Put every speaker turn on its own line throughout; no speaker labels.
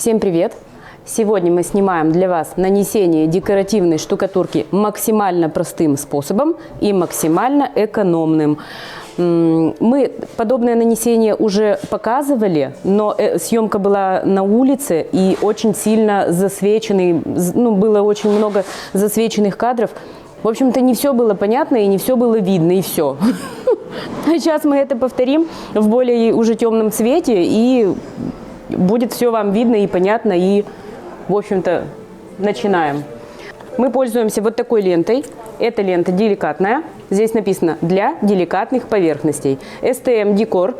Всем привет! Сегодня мы снимаем для вас нанесение декоративной штукатурки максимально простым способом и максимально экономным. Мы подобное нанесение уже показывали, но съемка была на улице и очень сильно засвеченный, было очень много засвеченных кадров. В общем-то, не все было понятно и не все было видно, и все. Сейчас мы это повторим в более уже темном цвете, и будет все вам видно и понятно, и, в общем-то, начинаем. Мы пользуемся вот такой лентой. Эта лента деликатная. Здесь написано «Для деликатных поверхностей». STM Decor.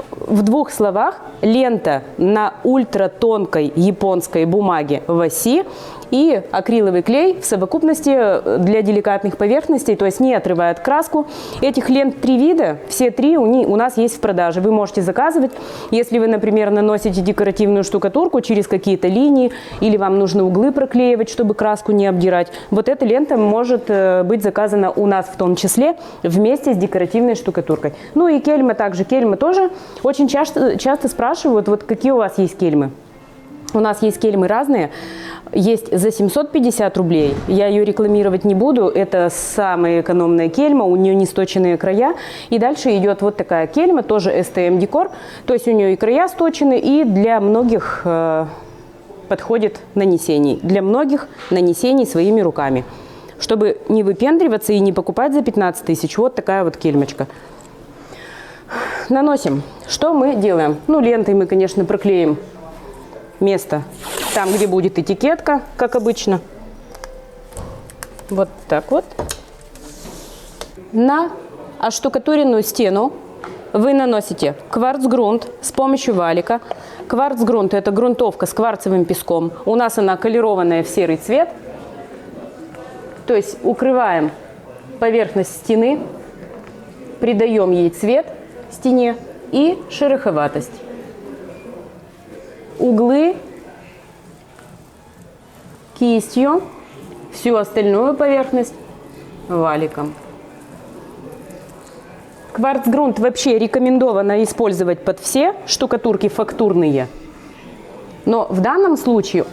В двух словах, лента на ультратонкой японской бумаге в оси и акриловый клей в совокупности для деликатных поверхностей, то есть не отрывает краску. Этих лент 3 вида, все 3 у нас есть в продаже. Вы можете заказывать, если вы, например, наносите декоративную штукатурку через какие-то линии, или вам нужно углы проклеивать, чтобы краску не обдирать. Вот эта лента может быть заказана у нас в том числе вместе с декоративной штукатуркой. Ну и кельма также. Кельма тоже очень часто спрашивают, вот какие у вас есть кельмы. У нас есть кельмы разные. Есть за 750 рублей. Я ее рекламировать не буду. Это самая экономная кельма. У нее не сточенные края. И дальше идет вот такая кельма, тоже STM Decor. То есть у нее и края сточены, и для многих подходит нанесений. Для многих нанесений своими руками. Чтобы не выпендриваться и не покупать за 15 тысяч. Вот такая вот кельмочка. Наносим. Что мы делаем? Лентой мы, конечно, проклеим место там, где будет этикетка, как обычно. Вот так вот. На оштукатуренную стену вы наносите кварцгрунт с помощью валика. Кварцгрунт – это грунтовка с кварцевым песком. У нас она колерованная в серый цвет. То есть укрываем поверхность стены, придаем ей цвет стене и шероховатость. Углы кистью, всю остальную поверхность валиком. Кварцгрунт вообще рекомендовано использовать под все штукатурки фактурные, но в данном случае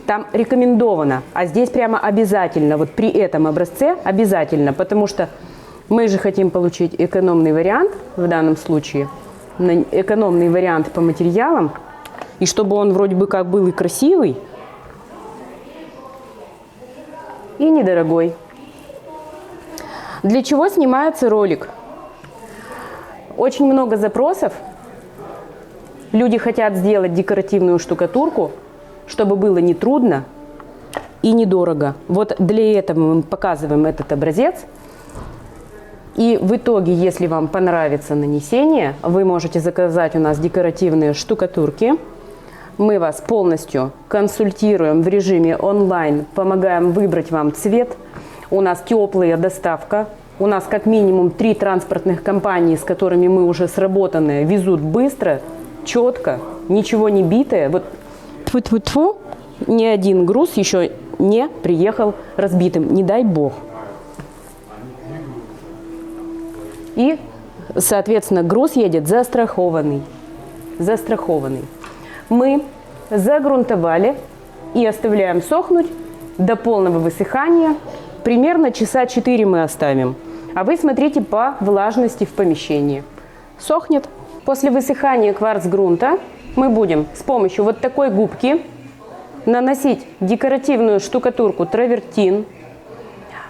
там рекомендовано, а здесь прямо обязательно, вот при этом образце обязательно, потому что мы же хотим получить экономный вариант в данном случае, экономный вариант по материалам, и чтобы он вроде бы как был и красивый, и недорогой. Для чего снимается ролик? Очень много запросов. Люди хотят сделать декоративную штукатурку, чтобы было нетрудно и недорого. Вот для этого мы показываем этот образец. И в итоге, если вам понравится нанесение, вы можете заказать у нас декоративные штукатурки. Мы вас полностью консультируем в режиме онлайн, помогаем выбрать вам цвет. У нас теплая доставка. У нас как минимум 3 транспортных компании, с которыми мы уже сработаны, везут быстро, четко, ничего не битое. Вот тьфу-тьфу-тьфу, ни один груз еще не приехал разбитым, не дай бог. И, соответственно, груз едет застрахованный. Застрахованный. Мы загрунтовали и оставляем сохнуть до полного высыхания. Примерно часа 4 мы оставим. А вы смотрите по влажности в помещении. Сохнет. После высыхания кварцгрунта мы будем с помощью вот такой губки наносить декоративную штукатурку травертин.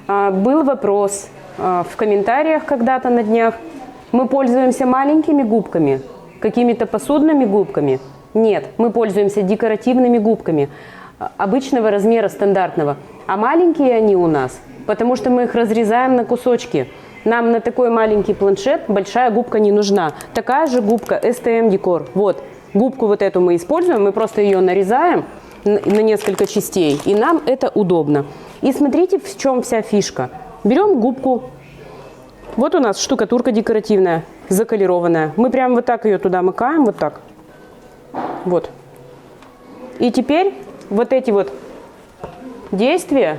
Был вопрос в комментариях когда-то на днях. Мы пользуемся маленькими губками, какими-то посудными губками. Нет, мы пользуемся декоративными губками обычного размера, стандартного. А маленькие они у нас, потому что мы их разрезаем на кусочки. Нам на такой маленький планшет большая губка не нужна. Такая же губка STM Decor. Вот, губку вот эту мы используем, мы просто ее нарезаем на несколько частей, и нам это удобно. И смотрите, в чем вся фишка. Берем губку. Вот у нас штукатурка декоративная, заколерованная. Мы прям вот так ее туда макаем, вот так. Вот. И теперь вот эти вот действия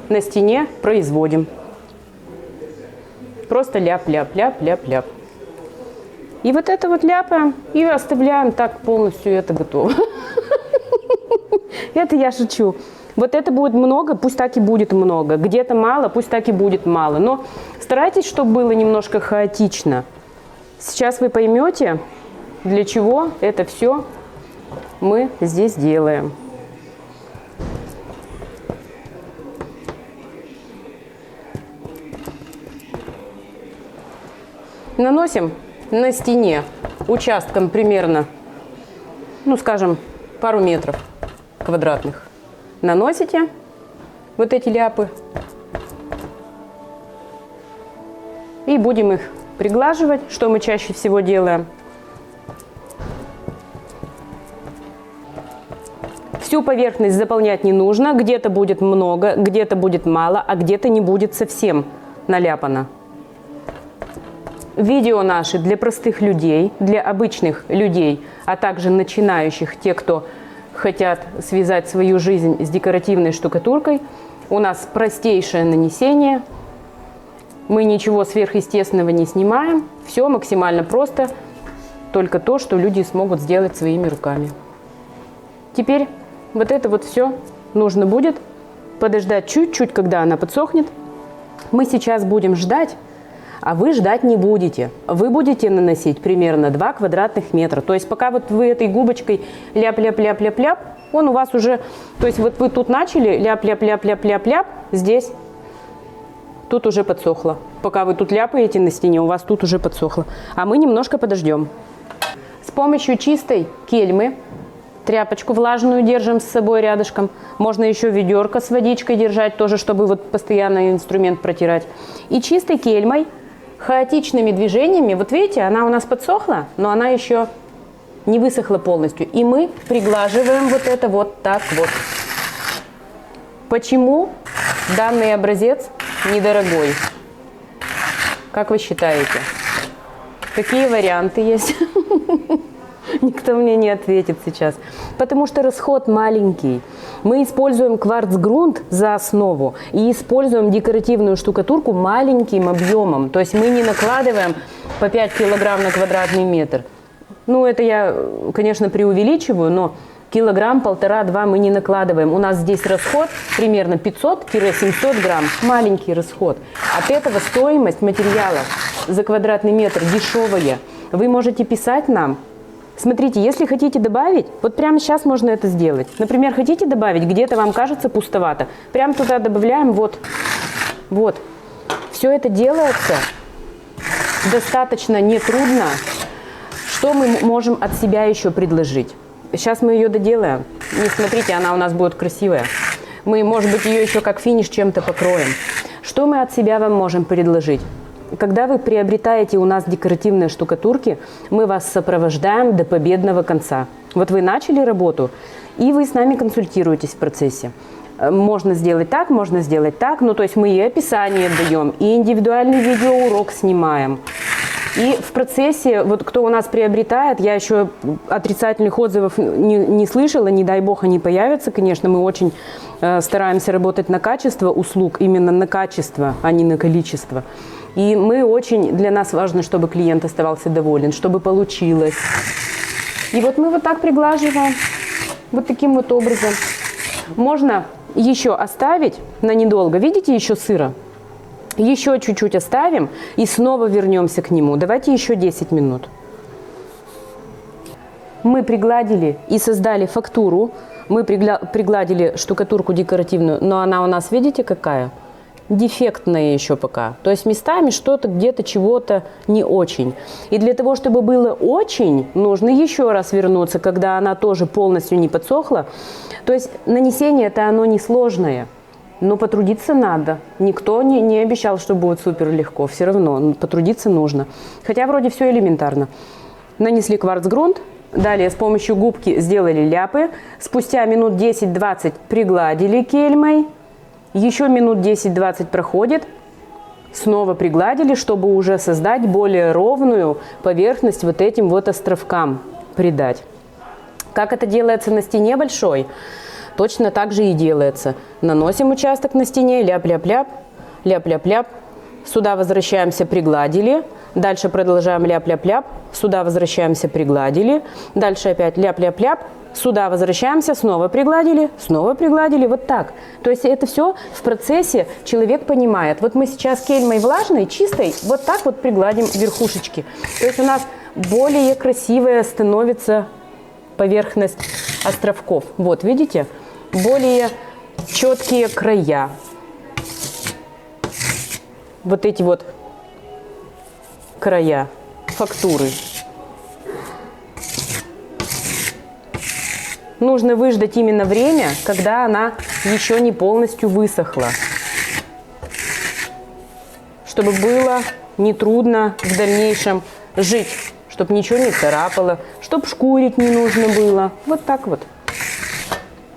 на стене производим. Просто ляп-ляп-ляп-ляп-ляп. И вот это вот ляпаем и оставляем так полностью, это готово. Это я шучу. Вот это будет много, пусть так и будет много. Где-то мало, пусть так и будет мало. Но старайтесь, чтобы было немножко хаотично. Сейчас вы поймете, для чего это все мы здесь делаем. Наносим на стене участком примерно, ну скажем, пару метров квадратных. Наносите вот эти ляпы и будем их приглаживать, что мы чаще всего делаем. Всю поверхность заполнять не нужно, где-то будет много, где-то будет мало, а где-то не будет совсем наляпано. Видео наши для простых людей, для обычных людей, а также начинающих, те, кто хотят связать свою жизнь с декоративной штукатуркой. У нас простейшее нанесение. Мы ничего сверхъестественного не снимаем. Все максимально просто, только то, что люди смогут сделать своими руками. Теперь вот это вот все нужно будет подождать чуть-чуть, когда она подсохнет. Мы сейчас будем ждать. А вы ждать не будете. Вы будете наносить примерно 2 квадратных метра. То есть пока вот вы этой губочкой ляп-ляп-ляп-ляп-ляп, он у вас уже, то есть вот вы тут начали ляп-ляп-ляп-ляп-ляп-ляп, здесь, тут уже подсохло. Пока вы тут ляпаете на стене, у вас тут уже подсохло. А мы немножко подождем. С помощью чистой кельмы, тряпочку влажную держим с собой рядышком. Можно еще ведерко с водичкой держать, тоже, чтобы вот постоянно инструмент протирать. И чистой кельмой, хаотичными движениями, вот видите, она у нас подсохла, но она еще не высохла полностью. И мы приглаживаем вот это вот так вот. Почему данный образец недорогой? Как вы считаете? Какие варианты есть? Никто мне не ответит сейчас. Потому что расход маленький. Мы используем кварцгрунт за основу и используем декоративную штукатурку маленьким объемом. То есть мы не накладываем по 5 килограмм на квадратный метр. Ну, это я, конечно, преувеличиваю, но килограмм, 1,5-2 мы не накладываем. У нас здесь расход примерно 500-700 грамм. Маленький расход. От этого стоимость материала за квадратный метр дешевая. Вы можете писать нам. Смотрите, если хотите добавить, вот прямо сейчас можно это сделать. Например, хотите добавить, где-то вам кажется пустовато. Прямо туда добавляем, вот. Вот. Все это делается достаточно нетрудно. Что мы можем от себя еще предложить? Сейчас мы ее доделаем. И смотрите, она у нас будет красивая. Мы, может быть, ее еще как финиш чем-то покроем. Что мы от себя вам можем предложить? Когда вы приобретаете у нас декоративные штукатурки, мы вас сопровождаем до победного конца. Вот вы начали работу, и вы с нами консультируетесь в процессе. Можно сделать так, можно сделать так. Ну, то есть мы и описание даем, и индивидуальный видеоурок снимаем. И в процессе, вот кто у нас приобретает, я еще отрицательных отзывов не слышала, не дай бог они появятся, конечно, мы очень стараемся работать на качество услуг, именно на качество, а не на количество. И мы очень, для нас важно, чтобы клиент оставался доволен, чтобы получилось. И вот мы вот так приглаживаем, вот таким вот образом. Можно еще оставить на недолго, видите, еще сыро. Еще чуть-чуть оставим и снова вернемся к нему. Давайте еще 10 минут. Мы пригладили и создали фактуру. Мы пригладили штукатурку декоративную, но она у нас, видите, какая? Дефектная еще пока. То есть местами что-то, где-то чего-то не очень. И для того, чтобы было очень, нужно еще раз вернуться, когда она тоже полностью не подсохла. То есть нанесение это оно несложное. Но потрудиться надо. Никто не обещал, что будет супер легко. Все равно потрудиться нужно. Хотя вроде все элементарно. Нанесли кварцгрунт. Далее с помощью губки сделали ляпы. Спустя минут 10-20 пригладили кельмой. Еще минут 10-20 проходит. Снова пригладили, чтобы уже создать более ровную поверхность вот этим вот островкам придать. Как это делается на стене большой? Точно так же и делается. Наносим участок на стене, ляп-ляп-ляп, ляп-ляп-ляп, сюда возвращаемся, пригладили, дальше продолжаем ляп-ляп-ляп, сюда возвращаемся, пригладили, дальше опять ляп-ляп-ляп, сюда возвращаемся, снова пригладили, вот так. То есть это все в процессе человек понимает. Вот мы сейчас кельмой влажной, чистой, вот так вот пригладим верхушечки. То есть у нас более красивая становится поверхность островков. Вот, видите? Более четкие края. Вот эти вот края, фактуры. Нужно выждать именно время, когда она еще не полностью высохла, чтобы было нетрудно в дальнейшем жить, чтобы ничего не царапало, чтобы шкурить не нужно было. Вот так вот.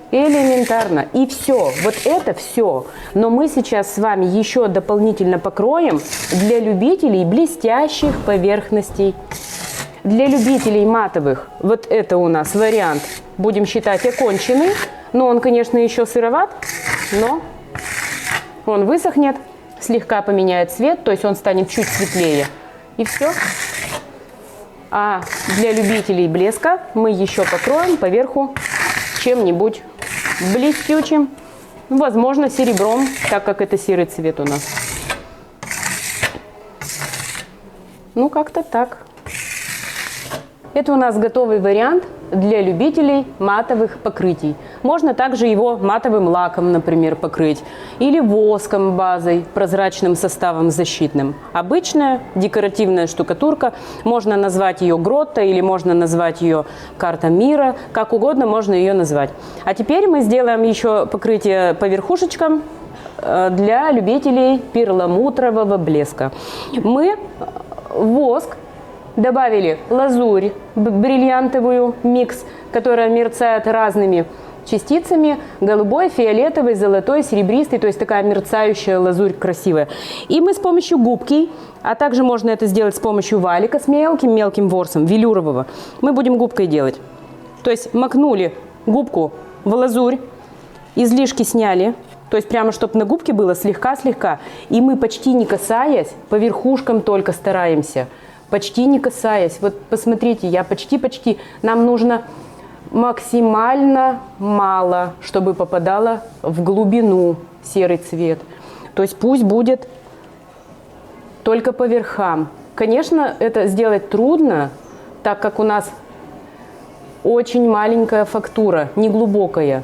Элементарно. И все. Вот это все. Но мы сейчас с вами еще дополнительно покроем для любителей блестящих поверхностей. Для любителей матовых вот это у нас вариант, будем считать, оконченный. Но он, конечно, еще сыроват, но он высохнет, слегка поменяет цвет, то есть он станет чуть светлее. И все. А для любителей блеска мы еще покроем поверху чем-нибудь блестючим, возможно, серебром, так как это серый цвет у нас. Ну, как-то так. Это у нас готовый вариант для любителей матовых покрытий. Можно также его матовым лаком, например, покрыть. Или воском базой, прозрачным составом защитным. Обычная декоративная штукатурка. Можно назвать ее гротта или можно назвать ее карта мира. Как угодно можно ее назвать. А теперь мы сделаем еще покрытие по верхушечкам для любителей перламутрового блеска. Мы воск добавили лазурь бриллиантовую, микс, которая мерцает разными частицами. Голубой, фиолетовый, золотой, серебристый. То есть такая мерцающая лазурь красивая. И мы с помощью губки, а также можно это сделать с помощью валика с мелким-мелким ворсом, велюрового. Мы будем губкой делать. То есть макнули губку в лазурь, излишки сняли. То есть прямо, чтобы на губке было слегка-слегка. И мы почти не касаясь, по верхушкам только стараемся. Почти не касаясь. Вот посмотрите, я почти. Нам нужно максимально мало, чтобы попадало в глубину серый цвет. То есть пусть будет только по верхам. Конечно, это сделать трудно, так как у нас очень маленькая фактура, неглубокая.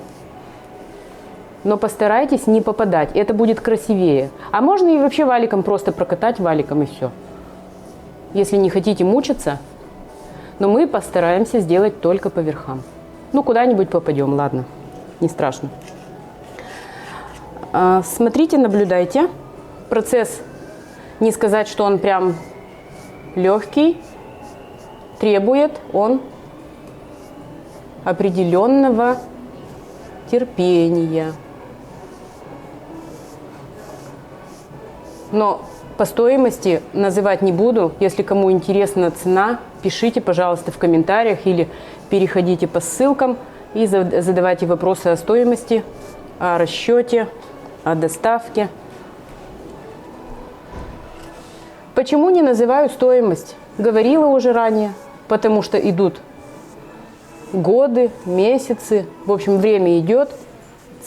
Но постарайтесь не попадать, это будет красивее. А можно и вообще валиком просто прокатать валиком и все. Если не хотите мучиться, но мы постараемся сделать только по верхам. Ну, куда-нибудь попадем, ладно, не страшно. Смотрите, наблюдайте. Процесс, не сказать, что он прям легкий, требует он определенного терпения. Но по стоимости называть не буду. Если кому интересна цена, пишите, пожалуйста, в комментариях или переходите по ссылкам и задавайте вопросы о стоимости, о расчете, о доставке. Почему не называю стоимость? Говорила уже ранее, потому что идут годы, месяцы, в общем, время идет,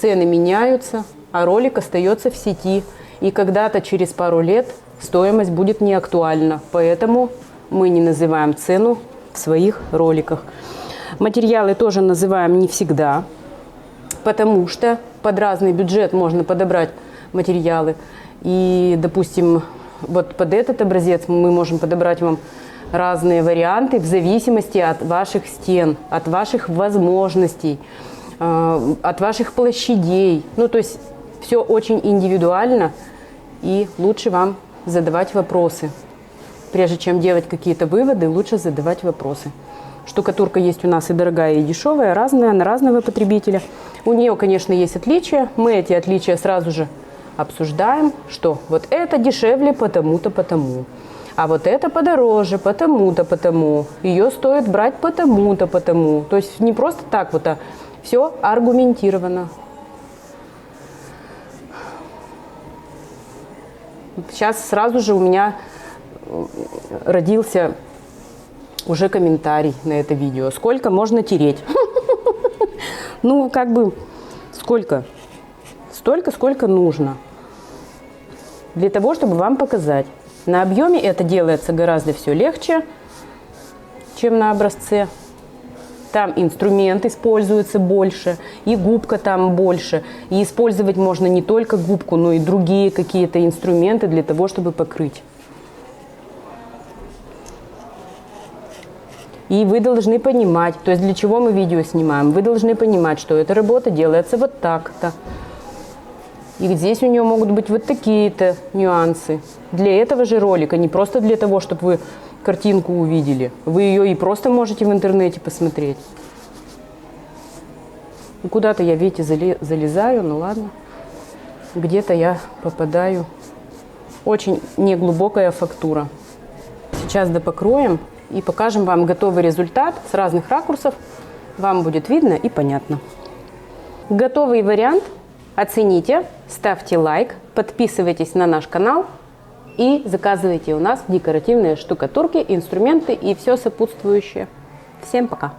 цены меняются, а ролик остается в сети. И когда-то через пару лет стоимость будет не актуальна. Поэтому мы не называем цену в своих роликах. Материалы тоже называем не всегда, потому что под разный бюджет можно подобрать материалы. И, допустим, вот под этот образец мы можем подобрать вам разные варианты в зависимости от ваших стен, от ваших возможностей, от ваших площадей. Ну, то есть все очень индивидуально, и лучше вам задавать вопросы. Прежде чем делать какие-то выводы, лучше задавать вопросы. Штукатурка есть у нас и дорогая, и дешевая, разная, на разного потребителя. У нее, конечно, есть отличия. Мы эти отличия сразу же обсуждаем, что вот это дешевле потому-то, потому. А вот это подороже потому-то, потому. Ее стоит брать потому-то, потому. То есть не просто так вот, а все аргументировано. Сейчас сразу же у меня родился уже комментарий на это видео. Сколько можно тереть? Ну, как бы, сколько? Столько, сколько нужно. Для того, чтобы вам показать. На объеме это делается гораздо все легче, чем на образце. Там инструмент используется больше, и губка там больше. И использовать можно не только губку, но и другие какие-то инструменты для того, чтобы покрыть. И вы должны понимать, то есть для чего мы видео снимаем, вы должны понимать, что эта работа делается вот так-то. И здесь у нее могут быть вот такие-то нюансы. Для этого же ролика, не просто для того, чтобы вы картинку увидели. Вы ее и просто можете в интернете посмотреть. Ну, куда-то я, видите, залезаю, ну ладно. Где-то я попадаю. Очень неглубокая фактура. Сейчас допокроем и покажем вам готовый результат с разных ракурсов. Вам будет видно и понятно. Готовый вариант оцените, ставьте лайк, подписывайтесь на наш канал и заказывайте у нас декоративные штукатурки, инструменты и все сопутствующее. Всем пока!